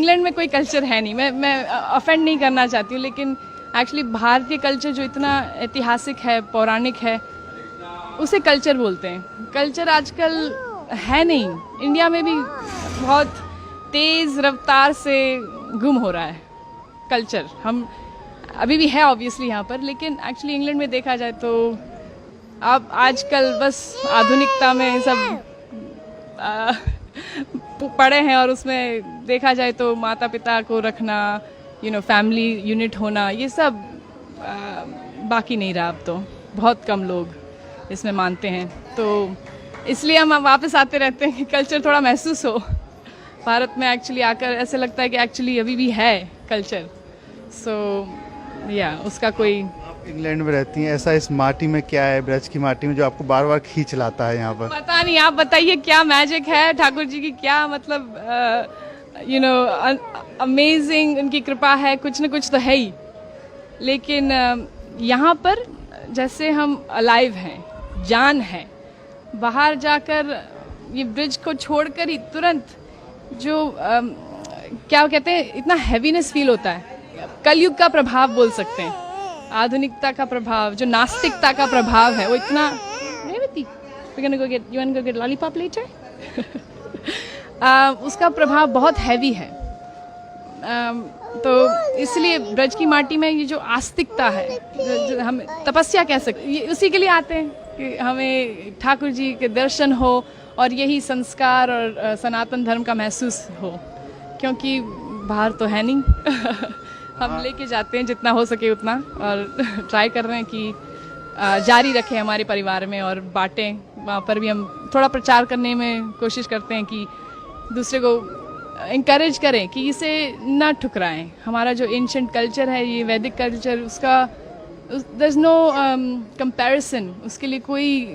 England में कोई culture है नहीं। मैं ऑफेंड नहीं करना चाहती हूँ, लेकिन एक्चुअली भारतीय कल्चर जो इतना ऐतिहासिक है, पौराणिक है, उसे कल्चर बोलते हैं। कल्चर आजकल है नहीं। इंडिया में भी बहुत तेज़ रफ्तार से गुम हो रहा है कल्चर। हम अभी भी है ऑब्वियसली यहाँ पर, लेकिन एक्चुअली इंग्लैंड में देखा जाए तो अब आजकल बस आधुनिकता में सब पड़े हैं, और उसमें देखा जाए तो माता पिता को रखना, फैमिली यूनिट होना, ये सब बाकी नहीं रहा। अब तो बहुत कम लोग इसमें मानते हैं, तो इसलिए हम वापस आते रहते हैं कि कल्चर थोड़ा महसूस हो। भारत में एक्चुअली आकर ऐसे लगता है कि एक्चुअली अभी भी है कल्चर। सो उसका कोई। इंग्लैंड में रहती हैं, ऐसा इस माटी में क्या है, ब्रज की माटी में, जो आपको बार बार खींच लाता है यहाँ पर? पता नहीं, आप बताइए क्या मैजिक है ठाकुर जी की, क्या मतलब अमेजिंग उनकी कृपा है, कुछ न कुछ तो है ही। लेकिन यहाँ पर जैसे हम अलाइव हैं, जान है, बाहर जाकर ये ब्रिज को छोड़कर ही तुरंत जो क्या कहते हैं, इतना हैवीनेस फील होता है। कलयुग का प्रभाव बोल सकते हैं, आधुनिकता का प्रभाव, जो नास्तिकता का प्रभाव है, वो इतना। लॉलीपॉप लेटर उसका प्रभाव बहुत हैवी है। तो इसलिए ब्रज की माटी में ये जो आस्तिकता है, जो हम तपस्या कह सकते, ये उसी के लिए आते हैं कि हमें ठाकुर जी के दर्शन हो और यही संस्कार और सनातन धर्म का महसूस हो, क्योंकि बाहर तो है नहीं। हम लेके जाते हैं जितना हो सके उतना, और ट्राई कर रहे हैं कि जारी रखें हमारे परिवार में और बांटें। वहाँ पर भी हम थोड़ा प्रचार करने में कोशिश करते हैं कि दूसरे को इंकरेज करें कि इसे ना ठुकराएं। हमारा जो एंशिएंट कल्चर है, ये वैदिक कल्चर, उसका देयर इज नो कंपैरिजन, उसके लिए कोई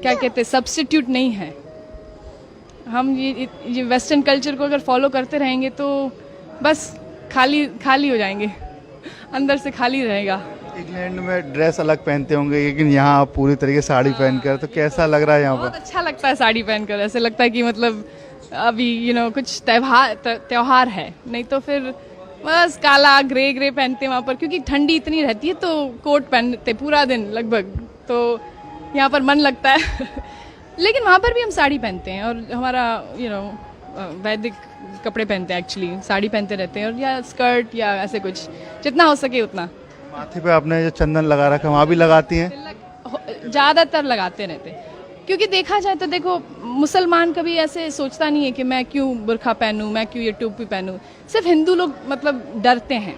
क्या कहते हैं सब्स्टिट्यूट नहीं है। हम ये वेस्टर्न कल्चर को अगर फॉलो करते रहेंगे तो बस खाली हो जाएंगे, अंदर से खाली रहेगा। इंग्लैंड में ड्रेस अलग पहनते होंगे, लेकिन यहाँ आप पूरी तरीके से साड़ी पहनकर, तो कैसा लग रहा है यहाँ पर? बहुत अच्छा लगता है साड़ी पहनकर। ऐसे लगता है कि मतलब अभी कुछ त्योहार है, नहीं तो फिर बस काला ग्रे पहनते हैं वहाँ पर, क्योंकि ठंडी इतनी रहती है तो कोट पहनते पूरा दिन लगभग, तो यहाँ पर मन लगता है। लेकिन वहाँ पर भी हम साड़ी पहनते हैं, और हमारा वैदिक कपड़े पहनते हैं, एक्चुअली साड़ी पहनते रहते हैं, और या स्कर्ट या ऐसे कुछ, जितना हो सके उतना। माथे पे आपने जो चंदन लगा रखा है, वहाँ भी लगाती हैं? ज़्यादातर लगाते रहते हैं, क्योंकि देखा जाए तो देखो, मुसलमान कभी ऐसे सोचता नहीं है कि मैं क्यों बुर्खा पहनूं, मैं क्यों ये टोपी पहनूं। सिर्फ हिंदू लोग मतलब डरते हैं,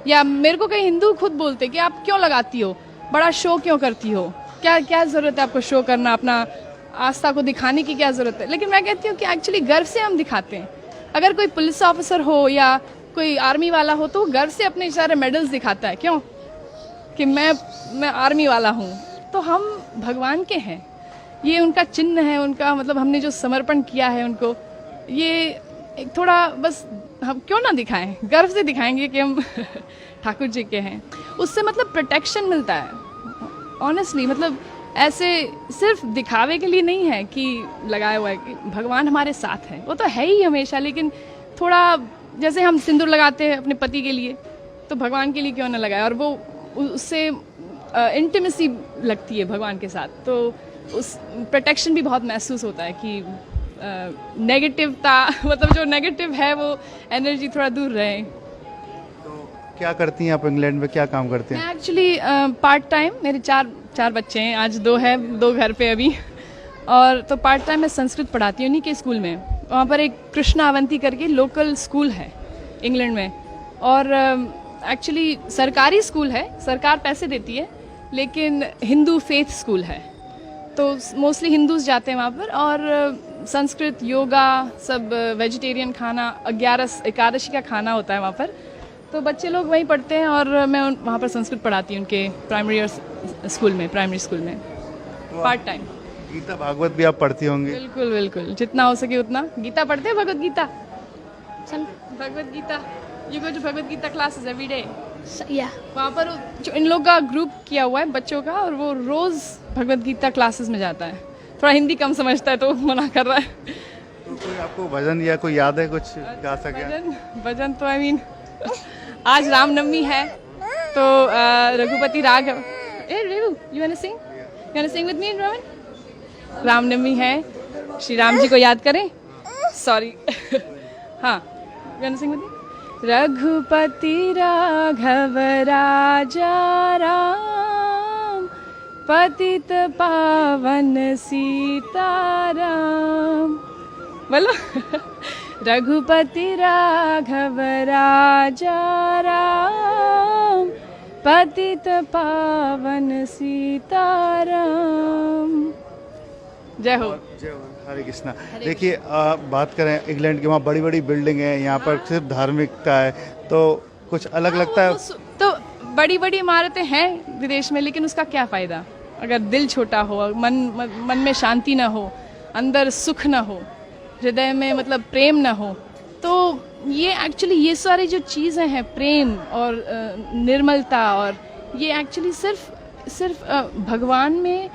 या मेरे को कई हिंदू खुद बोलते कि आप क्यों लगाती हो, बड़ा शो क्यों करती हो, क्या ज़रूरत है आपको शो करना, अपना आस्था को दिखाने की क्या ज़रूरत है। लेकिन मैं कहती हूँ कि एक्चुअली गर्व से हम दिखाते हैं। अगर कोई पुलिस ऑफिसर हो या कोई आर्मी वाला हो, तो वो गर्व से अपने सारे मेडल्स दिखाता है, क्यों, कि मैं आर्मी वाला हूँ। तो हम भगवान के हैं, ये उनका चिन्ह है, उनका मतलब हमने जो समर्पण किया है उनको, ये एक थोड़ा बस हम क्यों ना दिखाएं, गर्व से दिखाएंगे कि हम ठाकुर जी के हैं। उससे मतलब प्रोटेक्शन मिलता है ऑनेस्टली। मतलब ऐसे सिर्फ दिखावे के लिए नहीं है कि लगाया हुआ है, कि भगवान हमारे साथ है, वो तो है ही हमेशा। लेकिन थोड़ा जैसे हम सिंदूर लगाते हैं अपने पति के लिए, तो भगवान के लिए क्यों ना लगाए, और वो उससे इंटीमेसी लगती है भगवान के साथ, तो उस प्रोटेक्शन भी बहुत महसूस होता है कि नेगेटिवता मतलब जो नेगेटिव है वो एनर्जी थोड़ा दूर रहे। तो क्या करती हैं आप इंग्लैंड में, क्या काम करते हैं? मैं एक्चुअली पार्ट टाइम, मेरे चार बच्चे हैं, आज 2 है, 2 घर पे अभी, और तो पार्ट टाइम मैं संस्कृत पढ़ाती हूँ उन्हीं के स्कूल में। वहाँ पर एक कृष्णा अवंती करके लोकल स्कूल है इंग्लैंड में, और एक्चुअली सरकारी स्कूल है, सरकार पैसे देती है, लेकिन हिंदू फेथ स्कूल है, तो मोस्टली हिंदूज जाते हैं वहाँ पर। और संस्कृत, योगा, सब वेजिटेरियन खाना, 11 एकादशी का खाना होता है वहाँ पर, तो बच्चे लोग वहीं पढ़ते हैं, और मैं वहाँ पर संस्कृत पढ़ाती हूँ उनके प्राइमरी स्कूल में पार्ट टाइम। गीता भागवत भी आप पढ़ती होंगी? बिल्कुल बिल्कुल, जितना हो सके उतना। गीता पढ़ते हैं, Bhagavad Gita, Bhagavad Gita, you go to Bhagavad Gita classes every day? वहाँ पर जो इन लोग का ग्रुप किया हुआ है बच्चों का, और वो रोज भगवत गीता क्लासेस में जाता है। थोड़ा हिंदी कम समझता है तो मना कर रहा है। तो कोई आपको भजन या कोई याद है कुछ गा सके? भजन भजन तो आई मीन आज रामनवमी है तो Raghupati Raghav you want to sing with me Rohan? Ramnavami है, श्री राम जी को याद करें. सॉरी. हाँ, you want to sing with me? Raghupati Raghav Raja Ram, पतित पावन सीताराम. बोलो. रघुपति राघव राजा राम, पतित पावन सीताराम. जय हो. जय हो, हरे कृष्णा. देखिए बात करें इंग्लैंड की, वहाँ बड़ी बड़ी बिल्डिंग है, यहाँ पर सिर्फ धार्मिकता है, तो कुछ अलग लगता है. तो बड़ी बड़ी इमारतें हैं विदेश में, लेकिन उसका क्या फायदा अगर दिल छोटा हो, मन में शांति ना हो, अंदर सुख ना हो, हृदय में मतलब प्रेम ना हो. तो ये एक्चुअली ये सारी जो चीज़ें हैं, प्रेम और निर्मलता, और ये एक्चुअली सिर्फ भगवान में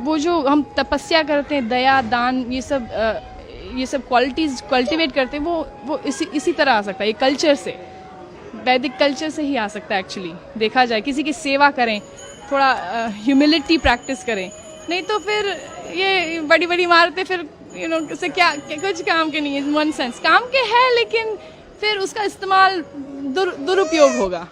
वो जो हम तपस्या करते हैं, दया दान, ये सब क्वालिटीज कल्टिवेट करते हैं, वो इसी तरह आ सकता है. ये कल्चर से, वैदिक कल्चर से ही आ सकता है एक्चुअली. देखा जाए किसी की सेवा करें, थोड़ा ह्यूमिलिटी प्रैक्टिस करें, नहीं तो फिर ये बड़ी बड़ी इमारतें फिर उससे क्या कुछ काम के नहीं है. वन सेंस काम के है, लेकिन फिर उसका इस्तेमाल दुरुपयोग होगा.